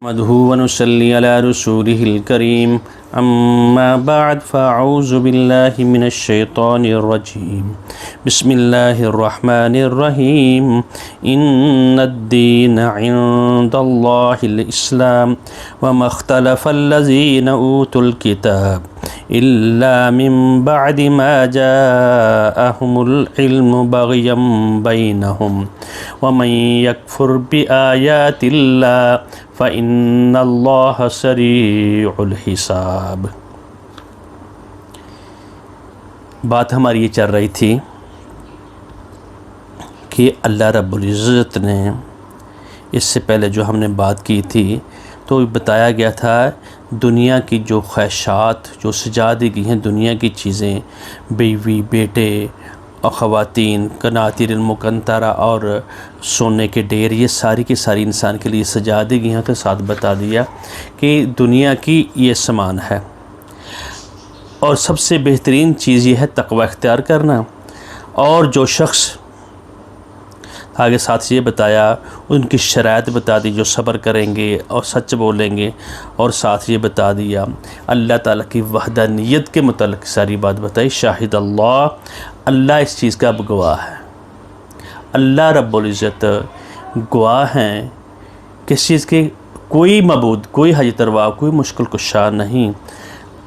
نحمده ونصلي على رسوله الكريم أما بعد فأعوذ بالله من الشيطان الرجيم بسم الله الرحمن الرحيم إن الدين عند الله الإسلام وما اختلف الذين أوتوا الكتاب إلا من بعد ما جاءهم العلم بغيا بينهم ومن يكفر بآيات الله فَإِنَّ اللَّهَ سَرِيعُ الْحِسَابِ۔ بات ہماری یہ چل رہی تھی کہ اللہ رب العزت نے اس سے پہلے جو ہم نے بات کی تھی تو بتایا گیا تھا دنیا کی جو خواہشات جو سجا دی گئی ہیں، دنیا کی چیزیں، بیوی، بیٹے اور خواتین، قناطیر المقنطرہ اور سونے کے ڈھیر، یہ ساری کی ساری انسان کے لیے سجا دی گئی ہیں۔ تو ساتھ بتا دیا کہ دنیا کی یہ سامان ہے اور سب سے بہترین چیز یہ ہے تقوی اختیار کرنا، اور جو شخص آگے ساتھ یہ بتایا ان کی شرائط بتا دی جو صبر کریں گے اور سچ بولیں گے، اور ساتھ یہ بتا دیا اللہ تعالیٰ کی وحدانیت کے متعلق ساری بات بتائی۔ شاہد اللہ اس چیز کا گواہ ہے، اللہ رب العزت گواہ ہیں کس چیز کے، کوئی معبود، کوئی حاجت روا، کوئی مشکل کشا نہیں،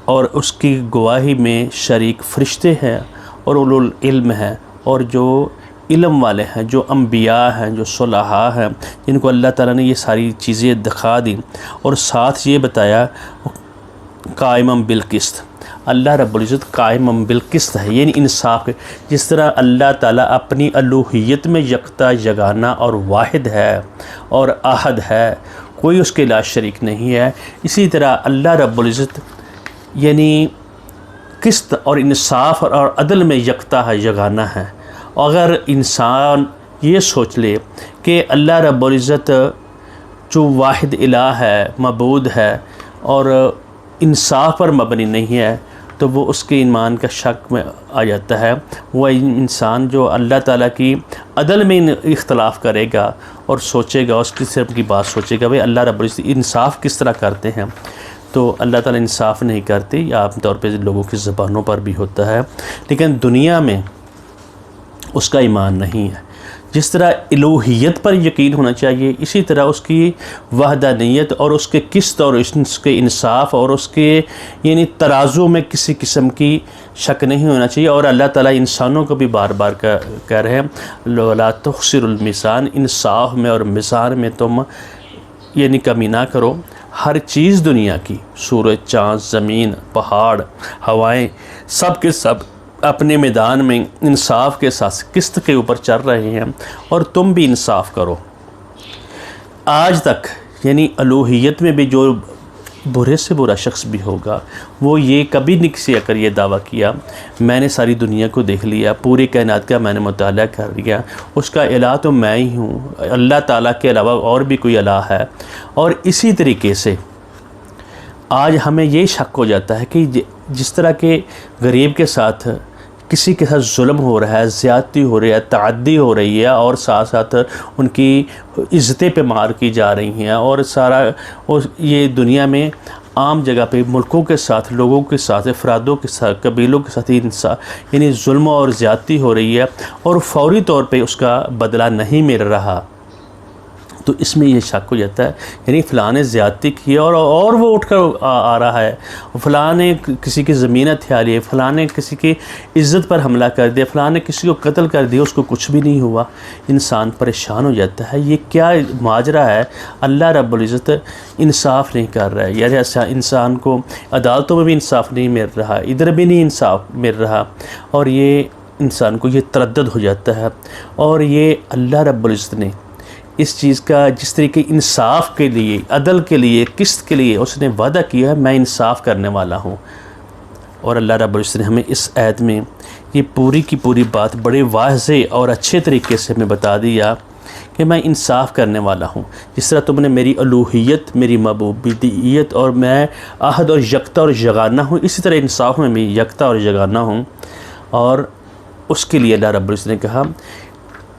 اور اس کی گواہی میں شریک فرشتے ہیں اور اولو العلم ہیں، اور جو علم والے ہیں، جو انبیاء ہیں، جو صلحاء ہیں، جن کو اللہ تعالیٰ نے یہ ساری چیزیں دکھا دیں، اور ساتھ یہ بتایا قائمًا بالقسط، اللہ رب العزت قائمًا بالقسط ہے، یعنی انصاف کے، جس طرح اللہ تعالیٰ اپنی الوہیت میں یکتا، یگانہ اور واحد ہے اور احد ہے، کوئی اس کے علاوہ شریک نہیں ہے، اسی طرح اللہ رب العزت یعنی قسط اور انصاف اور عدل میں یکتا ہے، یگانہ ہے۔ اگر انسان یہ سوچ لے کہ اللہ رب العزت جو واحد الہ ہے، معبود ہے اور انصاف پر مبنی نہیں ہے، تو وہ اس کے ایمان کا شک میں آ جاتا ہے۔ وہ انسان جو اللہ تعالیٰ کی عدل میں اختلاف کرے گا اور سوچے گا، اس قسم کی بات سوچے گا، بھئی اللہ رب العزت انصاف کس طرح کرتے ہیں، تو اللہ تعالیٰ انصاف نہیں کرتے، یا عام طور پہ لوگوں کی زبانوں پر بھی ہوتا ہے، لیکن دنیا میں اس کا ایمان نہیں ہے۔ جس طرح الوہیت پر یقین ہونا چاہیے، اسی طرح اس کی وحدانیت اور اس کے قسط اور اس کے انصاف اور اس کے یعنی ترازو میں کسی قسم کی شک نہیں ہونا چاہیے۔ اور اللہ تعالیٰ انسانوں کو بھی بار بار کہہ رہے ہیں وَلَا تُخْسِرُوا الْمِيزَانَ، انصاف میں اور میزان میں تم یعنی کمی نہ کرو۔ ہر چیز دنیا کی، سورج، چاند، زمین، پہاڑ، ہوائیں، سب کے سب اپنے میدان میں انصاف کے ساتھ قسط کے اوپر چل رہے ہیں، اور تم بھی انصاف کرو۔ آج تک یعنی الوہیت میں بھی جو برے سے برا شخص بھی ہوگا، وہ یہ کبھی نہیں کسی کر یہ دعویٰ کیا میں نے ساری دنیا کو دیکھ لیا، پوری کائنات کا میں نے مطالعہ کر لیا، اس کا الہ تو میں ہی ہوں، اللہ تعالیٰ کے علاوہ اور بھی کوئی الہ ہے۔ اور اسی طریقے سے آج ہمیں یہ شک ہو جاتا ہے کہ جس طرح کے غریب کے ساتھ کسی کے ساتھ ظلم ہو رہا ہے، زیادتی ہو رہی ہے، تعدی ہو رہی ہے، اور ساتھ ساتھ ان کی عزتیں پہ مار کی جا رہی ہیں، اور یہ دنیا میں عام جگہ پہ ملکوں کے ساتھ، لوگوں کے ساتھ، افرادوں کے ساتھ، قبیلوں کے ساتھ یعنی ظلم اور زیادتی ہو رہی ہے، اور فوری طور پہ اس کا بدلہ نہیں مل رہا، تو اس میں یہ شک ہو جاتا ہے یعنی فلاں نے زیادتی کی اور وہ اٹھ کر آ رہا ہے، فلاں نے کسی کی زمین ہتھیا لی، فلاں نے کسی کی عزت پر حملہ کر دیا، فلاں نے کسی کو قتل کر دیا، اس کو کچھ بھی نہیں ہوا۔ انسان پریشان ہو جاتا ہے، یہ کیا ماجرا ہے، اللہ رب العزت انصاف نہیں کر رہا ہے، یعنی انسان کو عدالتوں میں بھی انصاف نہیں مل رہا، ادھر بھی نہیں انصاف مل رہا، اور یہ انسان کو یہ تردد ہو جاتا ہے۔ اور یہ اللہ رب العزت نے اس چیز کا جس طریقے انصاف کے لیے، عدل کے لیے، قسط کے لیے اس نے وعدہ کیا ہے، میں انصاف کرنے والا ہوں، اور اللہ رب العزت نے ہمیں اس آیت میں یہ پوری کی پوری بات بڑے واضح اور اچھے طریقے سے ہمیں بتا دیا کہ میں انصاف کرنے والا ہوں۔ جس طرح تم نے میری الوہیت، میری معبودیت اور میں احد اور یکتا اور یگانہ ہوں، اسی طرح انصاف میں بھی یکتا اور یگانہ ہوں، اور اس کے لیے اللہ رب العزت نے کہا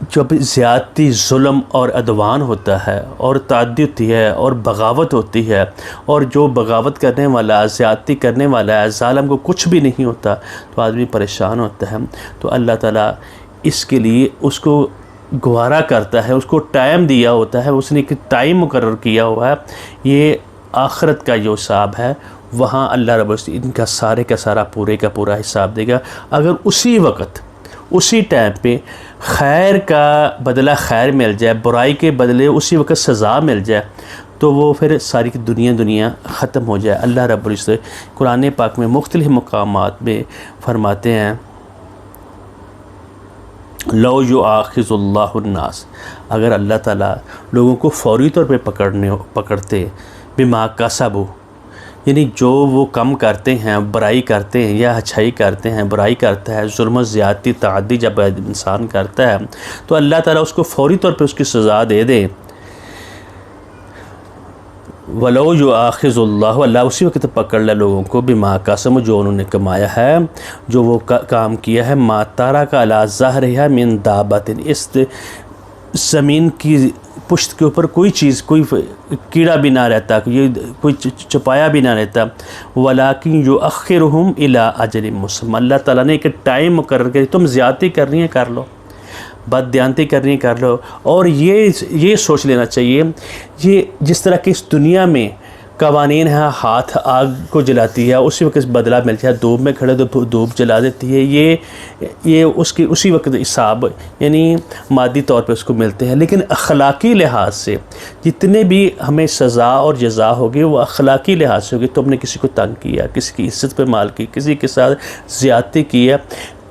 جب زیادتی ظلم اور عدوان ہوتا ہے اور تعدی ہوتی ہے اور بغاوت ہوتی ہے اور جو بغاوت کرنے والا زیادتی کرنے والا ہے ظالم کو کچھ بھی نہیں ہوتا تو آدمی پریشان ہوتا ہے. تو اللہ تعالیٰ اس کے لیے اس کو گوارا کرتا ہے, اس کو ٹائم دیا ہوتا ہے, اس نے ایک ٹائم مقرر کیا ہوا ہے. یہ آخرت کا جو حساب ہے وہاں اللہ رب العزت ان کا سارے کا سارا پورے کا پورا حساب دے گا. اگر اسی وقت اسی ٹائم پہ خیر کا بدلہ خیر مل جائے, برائی کے بدلے اسی وقت سزا مل جائے تو وہ پھر ساری دنیا ختم ہو جائے. اللہ رب العزت قرآن پاک میں مختلف مقامات میں فرماتے ہیں لو یؤاخذ اللہ الناس, اگر اللہ تعالیٰ لوگوں کو فوری طور پہ پکڑتے بما کسبوا, یعنی جو وہ کم کرتے ہیں, برائی کرتے ہیں یا اچھائی کرتے ہیں, برائی کرتا ہے, ظلم و زیادتی تعدی جب انسان کرتا ہے تو اللہ تعالیٰ اس کو فوری طور پہ اس کی سزا دے دے. ولو یؤاخذ اللہ, اللہ اسی وقت پکڑ لے لوگوں کو بما کسبوا, جو انہوں نے کمایا ہے, جو وہ کام کیا ہے, ما ترک علی ظہرہا من دابۃ, اس زمین کی پشت کے اوپر کوئی چیز, کوئی کیڑا بھی نہ رہتا, یہ کوئی چپایا بھی نہ رہتا. ولیکن یؤخرہم الی اجل مسمى, اللہ تعالیٰ نے ایک ٹائم مقرر کیا, تم زیادتی کرنی ہے کر لو, بد دیانتی کرنی ہے کر لو. اور یہ سوچ لینا چاہیے, یہ جس طرح کہ اس دنیا میں قوانین ہے, ہاتھ آگ کو جلاتی ہے اسی وقت بدلہ ملتا ہے, دھوپ میں کھڑے تو دھوپ جلا دیتی ہے, یہ اس کی اسی وقت حساب یعنی مادی طور پہ اس کو ملتے ہیں. لیکن اخلاقی لحاظ سے جتنے بھی ہمیں سزا اور جزا ہوگی وہ اخلاقی لحاظ سے ہوگی. تم نے کسی کو تنگ کیا, کسی کی عزت پہ مال کی, کسی کے ساتھ زیادتی کی ہے,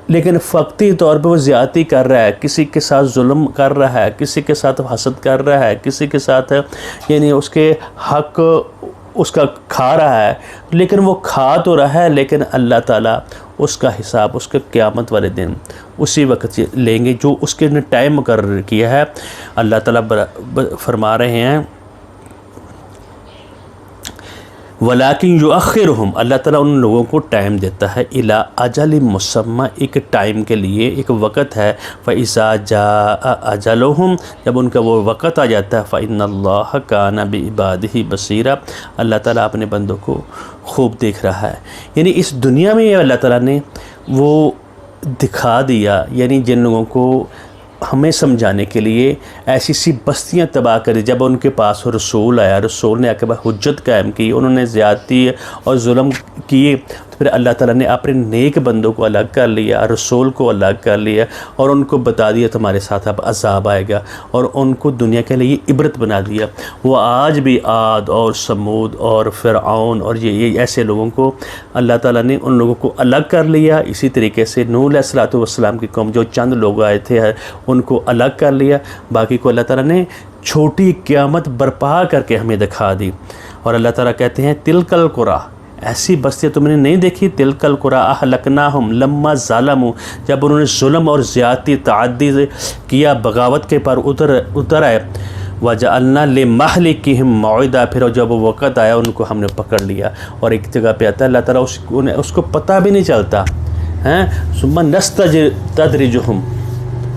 لیکن فقطی طور پہ وہ زیادتی کر رہا ہے, کسی کے ساتھ ظلم کر رہا ہے, کسی کے ساتھ حسد کر رہا ہے, کسی کے ساتھ یعنی اس کے حق اس کا کھا رہا ہے, لیکن وہ کھا تو رہا ہے لیکن اللہ تعالیٰ اس کا حساب اس کے قیامت والے دن اسی وقت لیں گے جو اس کے نے ٹائم مقرر کیا ہے. اللہ تعالیٰ فرما رہے ہیں ولیکن یؤخرہم, اللہ تعالیٰ ان لوگوں کو ٹائم دیتا ہے الی اجل مسمى, ایک ٹائم کے لیے, ایک وقت ہے. فاذا جاء اجلہم, جب ان کا وہ وقت آ جاتا ہے, فان اللہ کان بعبادہ بصیرا, اللہ تعالیٰ اپنے بندوں کو خوب دیکھ رہا ہے. یعنی اس دنیا میں اللہ تعالیٰ نے وہ دکھا دیا, یعنی جن لوگوں کو ہمیں سمجھانے کے لیے ایسی سی بستیاں تباہ کری. جب ان کے پاس رسول آیا, رسول نے آ کے بعد حجت قائم کی, انہوں نے زیادتی اور ظلم کیے, تو پھر اللہ تعالیٰ نے اپنے نیک بندوں کو الگ کر لیا, رسول کو الگ کر لیا اور ان کو بتا دیا تمہارے ساتھ اب عذاب آئے گا, اور ان کو دنیا کے لیے عبرت بنا دیا. وہ آج بھی عاد اور سمود اور فرعون اور یہ ایسے لوگوں کو اللہ تعالیٰ نے ان لوگوں کو الگ کر لیا. اسی طریقے سے نوح علیہ الصلوۃ والسلام کی قوم جو چند لوگ آئے تھے ان کو الگ کر لیا, باقی کو اللہ تعالیٰ نے چھوٹی قیامت برپا کر کے ہمیں دکھا دی. اور اللہ تعالیٰ کہتے ہیں تلک القریٰ, ایسی بستیاں تم نے نہیں دیکھی, تلک القریٰ اہلکناہم لما ظلموا, جب انہوں نے ظلم اور زیادتی تعدی کیا, بغاوت کے پر اتر آئے. وجعلنا لمہلکہم موعدا, پھر جب وہ وقت آیا ان کو ہم نے پکڑ لیا. اور ایک جگہ پہ آتا ہے اللہ تعالیٰ اس کو پتہ بھی نہیں چلتا ہیں, ثم نستدرجہم,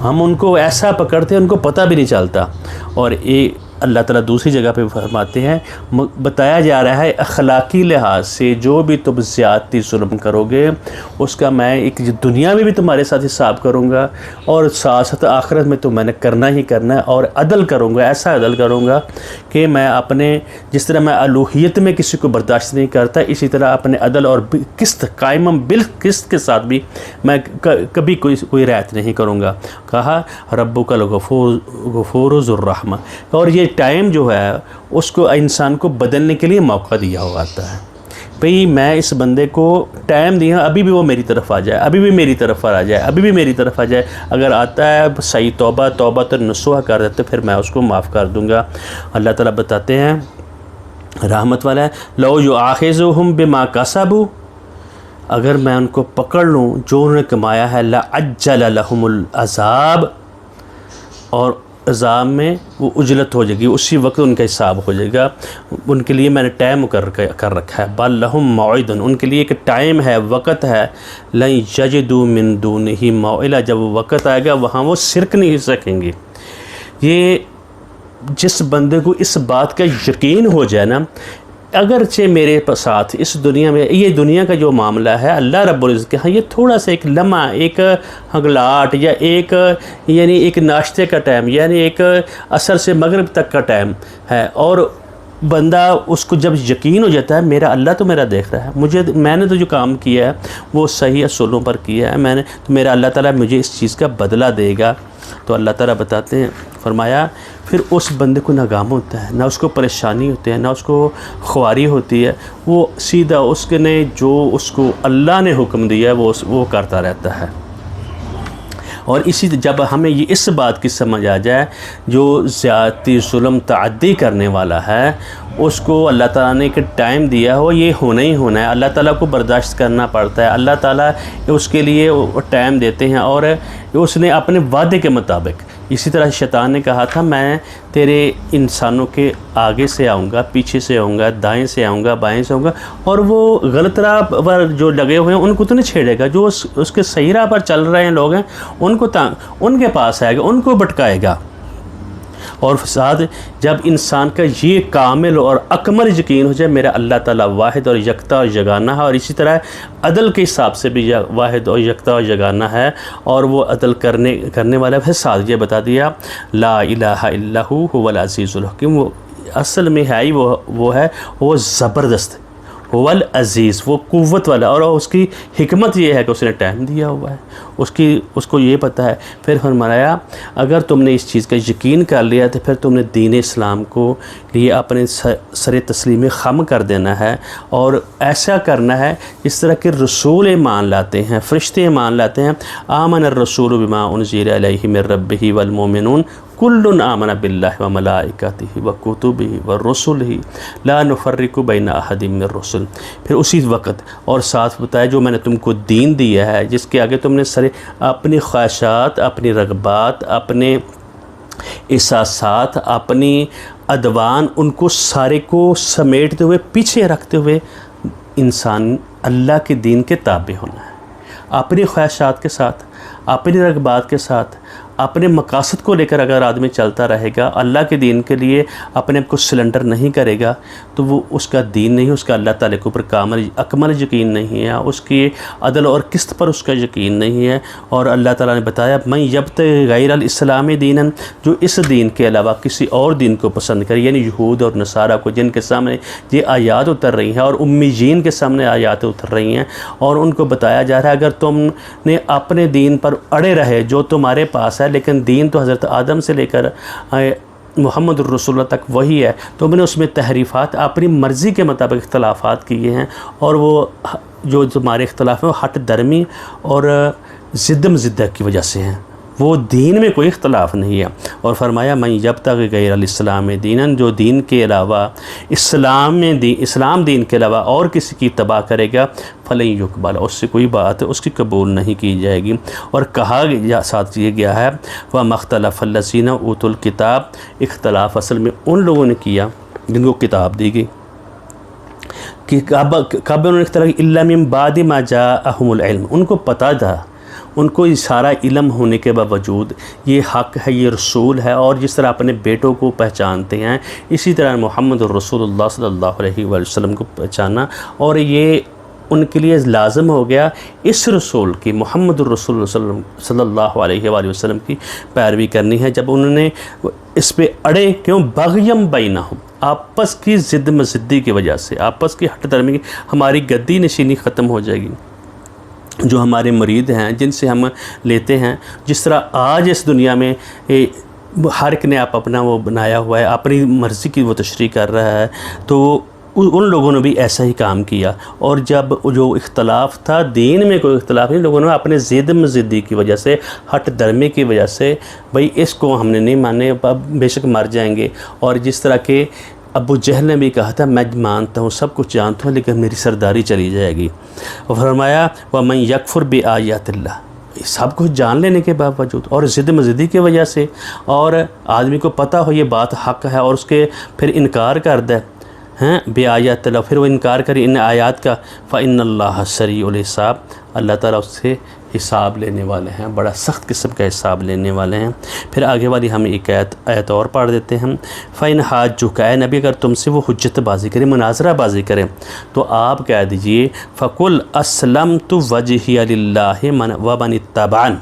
ہم ان کو ایسا پکڑتے ہیں ان کو پتہ بھی نہیں چلتا. اور ایک اللہ تعالیٰ دوسری جگہ پہ فرماتے ہیں, بتایا جا رہا ہے اخلاقی لحاظ سے جو بھی تم زیادتی ظلم کرو گے اس کا میں ایک دنیا میں بھی تمہارے ساتھ حساب کروں گا, اور ساتھ ساتھ آخرت میں تو میں نے کرنا ہی کرنا ہے. اور عدل کروں گا, ایسا عدل کروں گا کہ میں اپنے, جس طرح میں الوہیت میں کسی کو برداشت نہیں کرتا, اسی طرح اپنے عدل اور قسط قائم بالقسط کے ساتھ بھی میں کبھی کوئی رعایت نہیں کروں گا. کہا ربک الغفور ذو الرحمہ, اور یہ ٹائم جو ہے اس کو انسان کو بدلنے کے لیے موقع دیا ہوا آتا ہے. بھئی میں اس بندے کو ٹائم دیا, ابھی بھی وہ میری طرف آ جائے, ابھی بھی میری طرف آ جائے, ابھی بھی میری طرف آ جائے. اگر آتا ہے صحیح توبہ نصوحہ کر دیتے پھر میں اس کو معاف کر دوں گا. اللہ تعالیٰ بتاتے ہیں رحمت والا ہے, لو یؤاخذہم بما کسبوا, اگر میں ان کو پکڑ لوں جو انہوں نے کمایا ہے, لعجل لہم العذاب, اور عذاب میں وہ اجلت ہو جائے گی، اسی وقت ان کا حساب ہو جائے گا۔ ان کے لیے میں نے ٹائم مقرر کر رکھا ہے، بل لہم موعد، ان کے لیے ایک ٹائم ہے، وقت ہے، لن یجدوا من دونہ موئلا، جب وہ وقت آئے گا وہاں وہ سرک نہیں سکیں گے۔ یہ جس بندے کو اس بات کا یقین ہو جائے نا، اگرچہ میرے ساتھ اس دنیا میں یہ دنیا کا جو معاملہ ہے اللہ رب العزت کے ہاں یہ تھوڑا سا ایک لمحہ، ایک ہگلاٹ، یا یعنی ایک ناشتے کا ٹائم، یعنی ایک عصر سے مغرب تک کا ٹائم ہے، اور بندہ اس کو جب یقین ہو جاتا ہے میرا اللہ تو میرا دیکھ رہا ہے، میں نے تو جو کام کیا ہے وہ صحیح اصولوں پر کیا ہے، تو میرا اللہ تعالیٰ مجھے اس چیز کا بدلہ دے گا۔ تو اللہ تعالیٰ بتاتے ہیں، فرمایا پھر اس بندے کو نہ غم ہوتا ہے، نہ اس کو پریشانی ہوتی ہے، نہ اس کو خواری ہوتی ہے، وہ سیدھا اس نے جو اس کو اللہ نے حکم دیا ہے وہ کرتا رہتا ہے۔ اور جب ہمیں یہ اس بات کی سمجھ آ جائے، جو زیادتی، ظلم، تعدی کرنے والا ہے اس کو اللہ تعالیٰ نے ایک ٹائم دیا ہو، یہ ہونا ہی ہونا ہے، اللہ تعالیٰ کو برداشت کرنا پڑتا ہے، اللہ تعالیٰ اس کے لیے ٹائم دیتے ہیں، اور اس نے اپنے وعدے کے مطابق، اسی طرح شیطان نے کہا تھا میں تیرے انسانوں کے آگے سے آؤں گا، پیچھے سے آؤں گا، دائیں سے آؤں گا، بائیں سے آؤں گا، اور وہ غلط راہ پر جو لگے ہوئے ہیں ان کو تو نہیں چھیڑے گا، جو اس کے صحیح راہ پر چل رہے ہیں لوگ ہیں ان کے پاس آئے گا، ان کو بھٹکائے گا۔ اور فساد جب انسان کا یہ کامل اور اکمل یقین ہو جائے میرا اللہ تعالیٰ واحد اور یکتا اور یگانہ ہے، اور اسی طرح عدل کے حساب سے بھی واحد اور یکتا اور یگانہ ہے، اور وہ عدل کرنے والا ہے۔ ساتھ یہ بتا دیا لا الہ الا هو العزیز الحکیم، وہ اصل میں ہے ہی وہ ہے، وہ زبردست، هو العزیز، وہ قوت والا، اور اس کی حکمت یہ ہے کہ اس نے ٹائم دیا ہوا ہے، اس کو یہ پتہ ہے۔ پھر فرمایا اگر تم نے اس چیز کا یقین کر لیا تو پھر تم نے دین اسلام کو لیے اپنے سر تسلیم خم کر دینا ہے، اور ایسا کرنا ہے اس طرح کے رسول ایمان لاتے ہیں، فرشتے ایمان لاتے ہیں۔ آمن الرسول بما انزل الیہ من ربہ والمؤمنون کل آمن باللہ وملائکتہ وکتبہ ورسلہ لا نفرق بین احد من الرسل۔ پھر اسی وقت اور ساتھ بتایا جو میں نے تم کو دین دیا ہے، جس کے آگے تم نے اپنی خواہشات، اپنی رغبات، اپنے احساسات، اپنی ادوان، ان کو سارے کو سمیٹتے ہوئے پیچھے رکھتے ہوئے انسان اللہ کے دین کے تابع ہونا ہے، اپنی خواہشات کے ساتھ، اپنی رغبات کے ساتھ، اپنے مقاصد کو لے کر اگر آدمی چلتا رہے گا، اللہ کے دین کے لیے اپنے آپ کو سلنڈر نہیں کرے گا تو وہ اس کا دین نہیں، اس کا اللہ تعالیٰ کے اوپر اکمل یقین نہیں ہے، اس کی عدل اور قسط پر اس کا یقین نہیں ہے۔ اور اللہ تعالیٰ نے بتایا من یبتغی غیر الاسلام دینا، جو اس دین کے علاوہ کسی اور دین کو پسند کرے، یعنی یہود اور نصارہ کو، جن کے سامنے یہ آیات اتر رہی ہیں اور امیین کے سامنے آیات اتر رہی ہیں، اور ان کو بتایا جا رہا ہے اگر تم نے اپنے دین پر اڑے رہے جو تمہارے پاس ہے، لیکن دین تو حضرت آدم سے لے کر محمد الرسول اللہ تک وہی ہے، تو میں نے اس میں تحریفات، اپنی مرضی کے مطابق اختلافات کیے ہیں، اور وہ جو تمہارے اختلاف ہیں وہ ہٹ درمی اور ضد مضدہ کی وجہ سے ہیں، وہ دین میں کوئی اختلاف نہیں ہے۔ اور فرمایا من یبتغی غیر الاسلام دینا، جو دین کے علاوہ اسلام دین کے علاوہ اور کسی کی اتباع کرے گا فلن یقبل، اس سے کوئی بات اس کی قبول نہیں کی جائے گی۔ اور کہا ساتھ یہ گیا ہے وَمَا اخْتَلَفَ الَّذِينَ أُوتُوا الْكِتَابَ، اختلاف اصل میں ان لوگوں نے کیا جن کو کتاب دی گئی، کہ کب انہوں نے اختلاف الا من بعد ما جاءہم العلم، ان کو پتہ تھا، ان کو یہ سارا علم ہونے کے باوجود یہ حق ہے، یہ رسول ہے، اور جس طرح اپنے بیٹوں کو پہچانتے ہیں اسی طرح محمد الرسول اللہ صلی اللہ علیہ وآلہ وسلم کو پہچانا، اور یہ ان کے لیے لازم ہو گیا اس رسول کی، محمد الرسول صلی اللہ علیہ وآلہ وسلم کی پیروی کرنی ہے۔ جب انہوں نے اس پہ اڑے، کیوں بغیم بینہم، آپس کی ضد مضدی کی وجہ سے، آپس کی ہٹ درمی، ہماری گدی نشینی ختم ہو جائے گی، جو ہمارے مرید ہیں جن سے ہم لیتے ہیں، جس طرح آج اس دنیا میں ہر ایک نے اپنا وہ بنایا ہوا ہے، اپنی مرضی کی وہ تشریح کر رہا ہے، تو ان لوگوں نے بھی ایسا ہی کام کیا۔ اور جب جو اختلاف تھا دین میں کوئی اختلاف نہیں، لوگوں نے اپنے ضد مضدی کی وجہ سے، ہٹ درمی کی وجہ سے، بھئی اس کو ہم نے نہیں مانے، بے شک مر جائیں گے۔ اور جس طرح کہ ابو جہل نے بھی کہا تھا میں مانتا ہوں، سب کچھ جانتا ہوں، لیکن میری سرداری چلی جائے گی۔ اور فرمایا وَمَن يَكْفُرْ بِآيَاتِ اللَّهِ، سب کچھ جان لینے کے باوجود اور ضد مزدی کی وجہ سے، اور آدمی کو پتہ ہو یہ بات حق ہے اور اس کے پھر انکار کر دے ہیں بے آیات اللہ، پھر وہ انکار کرے ان آیات کا، فإن اللہ سریع الحساب، اللہ تعالیٰ اس سے حساب لینے والے ہیں، بڑا سخت قسم کا حساب لینے والے ہیں۔ پھر آگے والی ہم ایک آیت اور پڑھ دیتے ہیں، فإن حاجوک، اے نبی اگر تم سے وہ حجت بازی کریں، مناظرہ بازی کریں، تو آپ کہہ دیجئے فقل اسلمت وجہی للہ ومن اتبعن،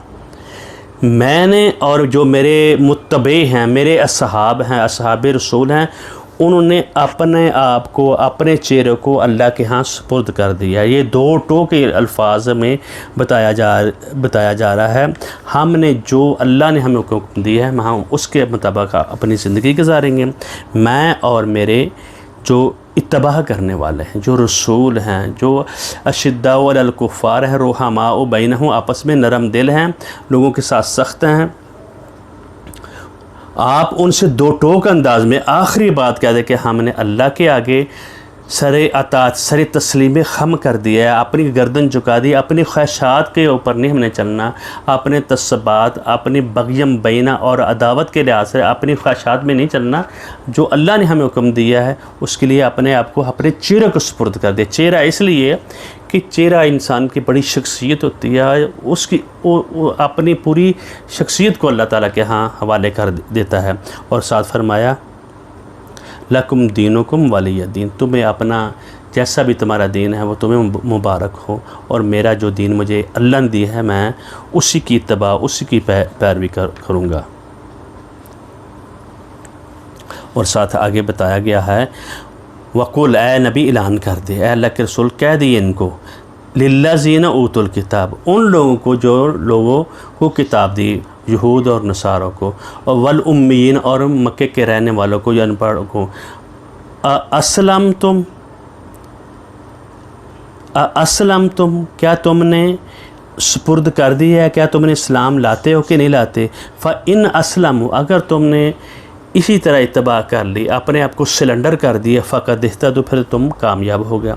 میں نے اور جو میرے متبع ہیں، میرے اصحاب ہیں، اصحاب رسول ہیں، انہوں نے اپنے آپ کو، اپنے چہرے کو اللہ کے ہاں سپرد کر دیا۔ یہ دو ٹوکے الفاظ میں بتایا جا رہا ہے، ہم نے جو اللہ نے ہمیں حکم دیا ہے ہم اس کے مطابق اپنی زندگی گزاریں گے، میں اور میرے جو اتباع کرنے والے ہیں، جو رسول ہیں، جو اشداء علی الکفار ہیں، رحماء بینہم، آپس میں نرم دل ہیں، لوگوں کے ساتھ سخت ہیں، آپ ان سے دو ٹوک انداز میں آخری بات کہہ دیں کہ ہم نے اللہ کے آگے سر اطاعت، سر تسلیم خم کر دیا ہے، اپنی گردن جھکا دی، اپنی خواہشات کے اوپر نہیں ہم نے چلنا، اپنے تصبات، اپنی بغیم بینہ اور عداوت کے لحاظ سے اپنی خواہشات میں نہیں چلنا، جو اللہ نے ہمیں حکم دیا ہے اس کے لیے اپنے آپ کو، اپنے چہرے کو سپرد کر دیا۔ چہرہ اس لیے کہ چہرہ انسان کی بڑی شخصیت ہوتی ہے، اس کی اپنی پوری شخصیت کو اللہ تعالیٰ کے ہاں حوالے کر دیتا ہے، اور ساتھ فرمایا لکم دینکم ولی دین، تمہیں اپنا جیسا بھی تمہارا دین ہے وہ تمہیں مبارک ہو، اور میرا جو دین مجھے اللہ نے دیا ہے میں اسی کی اتباع، اسی کی پیروی کروں گا۔ اور ساتھ آگے بتایا گیا ہے وقل، اے نبی اعلان کر دے، اے اللہ کے رسول کہہ دیے ان کو، للذین اوتوا الکتاب، ان لوگوں کو جو لوگوں کو کتاب دی، یہود اور نصاروں کو، اور والامیین، اور مکے کے رہنے والوں کو یا ان پڑھوں کو، اسلمتم، کیا تم نے سپرد کر دی ہے، کیا تم نے اسلام لاتے ہو کہ نہیں لاتے؟ فإن اسلموا، اگر تم نے اسی طرح اتباع کر لی، اپنے آپ کو سلنڈر کر دیا، فقد اہتدوا، پھر تم کامیاب ہو گیا۔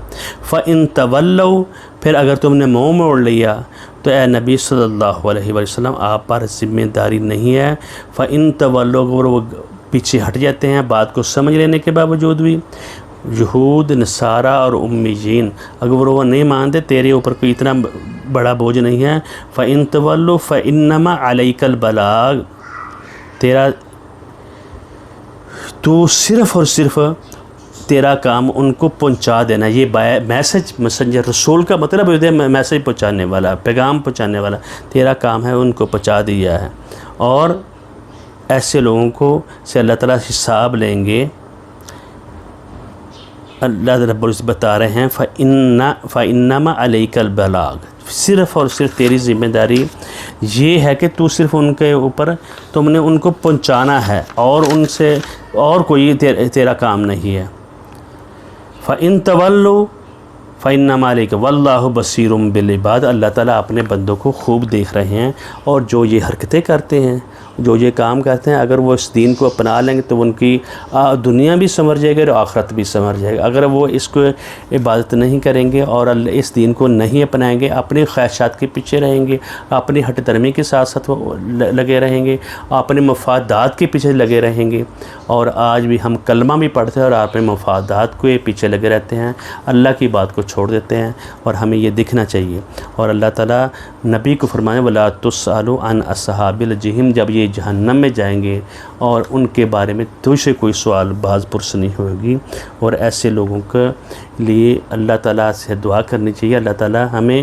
فإن تولوا، پھر اگر تم نے منہ موڑ لیا تو اے نبی صلی اللہ علیہ وسلم آپ پر ذمہ داری نہیں ہے۔ فإن تولوا، اگر وہ پیچھے ہٹ جاتے ہیں بات کو سمجھ لینے کے باوجود بھی، یہود، نصارہ اور امیین، اگر وہ نہیں مانتے، تیرے اوپر کوئی اتنا بڑا بوجھ نہیں ہے، فإن تولوا فإنما علیک البلاغ، تو صرف اور صرف تیرا کام ان کو پہنچا دینا۔ یہ میسج، مسنجر، رسول کا مطلب ہے میسج پہنچانے والا، پیغام پہنچانے والا، تیرا کام ہے ان کو پہنچا دیا ہے، اور ایسے لوگوں کو سے اللہ تعالیٰ حساب لیں گے۔ اللہ رب العزت بتا رہے ہیں فإنما علیک البلاغ، صرف اور صرف تیری ذمہ داری یہ ہے کہ تو صرف ان کے اوپر، تم نے ان کو پہنچانا ہے، اور ان سے اور کوئی تیرا کام نہیں ہے۔ فإن تولوا فإنما علیک واللہ بصیر بالعباد، اللہ تعالیٰ اپنے بندوں کو خوب دیکھ رہے ہیں، اور جو یہ حرکتیں کرتے ہیں، جو یہ کام کرتے ہیں، اگر وہ اس دین کو اپنا لیں گے تو ان کی دنیا بھی سنور جائے گی اور آخرت بھی سنور جائے گی۔ اگر وہ اس کو عبادت نہیں کریں گے اور اس دین کو نہیں اپنائیں گے، اپنے خواہشات کے پیچھے رہیں گے، اپنی ہٹ درمی کے ساتھ ساتھ وہ لگے رہیں گے، اپنے مفادات کے پیچھے لگے رہیں گے، اور آج بھی ہم کلمہ بھی پڑھتے ہیں اور اپنے مفادات کے پیچھے لگے رہتے ہیں، اللہ کی بات کو چھوڑ دیتے ہیں، اور ہمیں یہ دکھنا چاہیے۔ اور اللہ تعالیٰ نبی کو فرمائے وَلَا تُسْأَلُوا عَنْ أَصْحَابِ الْجَحِيمِ، جب یہ جہنم میں جائیں گے اور ان کے بارے میں تجھ سے کوئی سوال باز پرس نہیں ہوگی۔ اور ایسے لوگوں کے لیے اللہ تعالیٰ سے دعا کرنی چاہیے، اللہ تعالیٰ ہمیں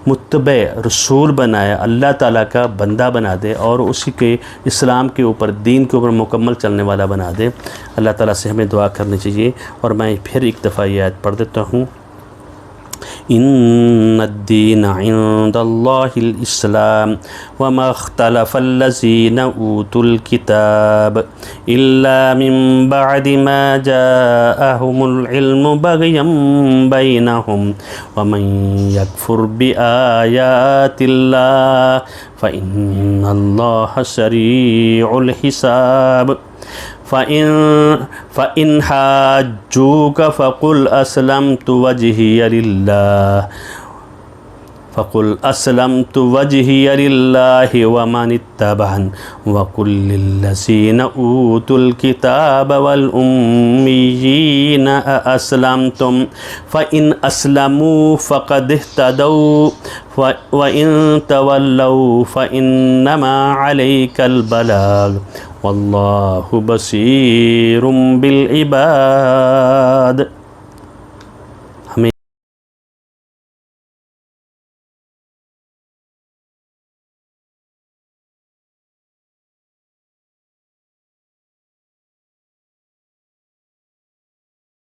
متبع رسول بنائے، اللہ تعالیٰ کا بندہ بنا دے، اور اسی کے اسلام کے اوپر، دین کے اوپر مکمل چلنے والا بنا دے۔ اللہ تعالیٰ سے ہمیں دعا کرنی چاہیے۔ اور میں پھر ایک دفعہ یہ آیت پڑھ دیتا ہوں، ان الدین عند اللہ الاسلام وما اختلف الذین اوتوا الکتاب الا من بعد ما جاءهم العلم بغیا بینہم ومن یکفر بآیات اللہ فإن اللہ سریع الحساب۔ فإن حاجوك فقل أسلمت وجهي لله فقل اسلمت وجهي لله ومن اتبعن وقل للذين اوتوا الكتاب والأميين أأسلمتم فإن أسلموا فقد اهتدوا وإن تولوا فإنما عليك البلاغ والله بصير بالعباد.